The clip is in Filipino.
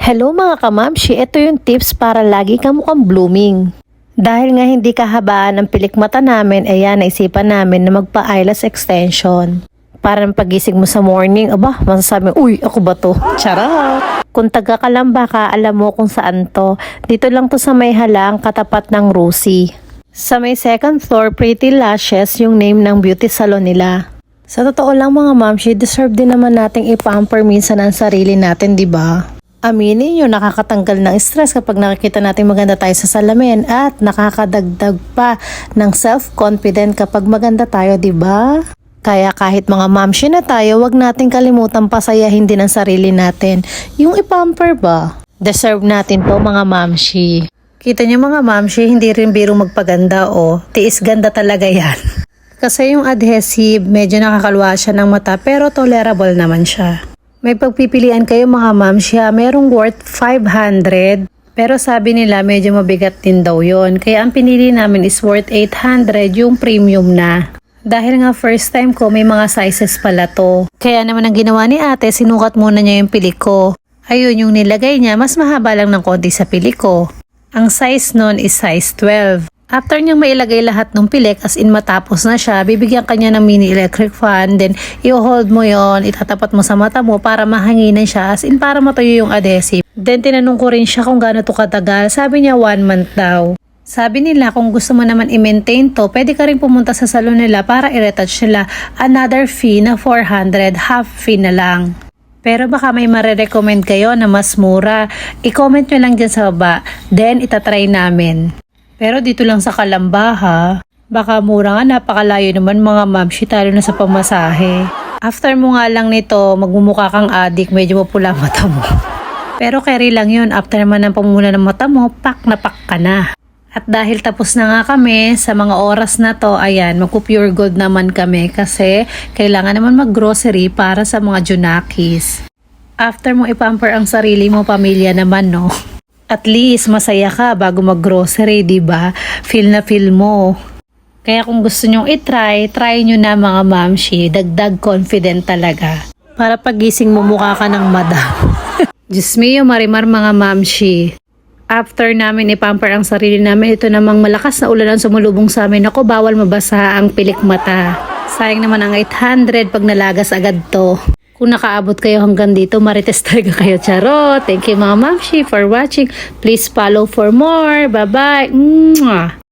Hello mga kamamshi, ito yung tips para lagi kang mukhang blooming. Dahil nga hindi kahabaan ang pilik mata namin, ayan, naisipan namin na magpa-eyelash extension. Para pagising mo sa morning, aba, masasabi, uy, ako ba to? Charot! Kung taga Kalamba ka, alam mo kung saan to. Dito lang to sa may halang, katapat ng Rosie. Sa may second floor, Pretty Lashes yung name ng beauty salon nila. Sa totoo lang mga mamshi, deserve din naman nating ipamper minsan ang sarili natin, di ba? Aminin nyo, nakakatanggal ng stress kapag nakikita natin maganda tayo sa salamin at nakakadagdag pa ng self-confident kapag maganda tayo, di ba? Kaya kahit mga mamshi na tayo, wag nating kalimutan pasayahin din ang sarili natin. Yung ipamper ba? Deserve natin to mga mamshi. Kita nyo mga mamshi, hindi rin biro magpaganda o tiis ganda talaga yan. Kasi yung adhesive, medyo nakakalwa siya ng mata pero tolerable naman siya. May pagpipilian kayo mga mamshi, merong worth 500. Pero sabi nila medyo mabigat din daw yon. Kaya ang pinili namin is worth 800 yung premium na. Dahil nga first time ko may mga sizes pala to. Kaya naman ang ginawa ni ate, sinukat muna niya yung pili ko. Ayun yung nilagay niya, mas mahaba lang ng konti sa pili ko. Ang size nun is size 12. After niyang mailagay lahat ng pilik, as in matapos na siya, bibigyan kanya ng mini electric fan, then i-hold mo yon, itatapat mo sa mata mo para mahanginan siya, as in para matuyo yung adhesive. Then tinanong ko rin siya kung gaano to katagal, sabi niya 1 month daw. Sabi nila kung gusto mo naman i-maintain to, pwede ka rin pumunta sa salon nila para i-retouch nila. Another fee na 400, half fee na lang. Pero baka may marerecommend kayo na mas mura, i-comment nyo lang dyan sa baba, then itatry namin. Pero dito lang sa Kalamba ha, baka mura nga, napakalayo naman mga mamshi, talo na sa pamasahe. After mo nga lang nito, magmumukha kang adik, medyo mapula mata mo. Pero carry lang yun, after naman ng pamumula ng mata mo, pak na pak ka na. At dahil tapos na nga kami, sa mga oras na to, ayan, magpo-pure gold naman kami kasi kailangan naman mag-grocery para sa mga junakis. After mo ipamper ang sarili mo, pamilya naman no. At least masaya ka bago mag-grocery, di ba? Feel na feel mo. Kaya kung gusto nyong try nyo na mga mamshi, dagdag confident talaga. Para pagising mo mukha ka ng madam. Diyos mio, marimar mga mamshi. After namin ipamper ang sarili namin, ito namang malakas na ulan ang sumulubong sa amin. Ako, bawal mabasa ang pilik mata. Sayang naman ang 800 pag nalagas agad to. Kung nakaabot kayo hanggang dito, marites talaga kayo, charot. Thank you mga mamshi for watching. Please follow for more. Bye-bye. Mwah!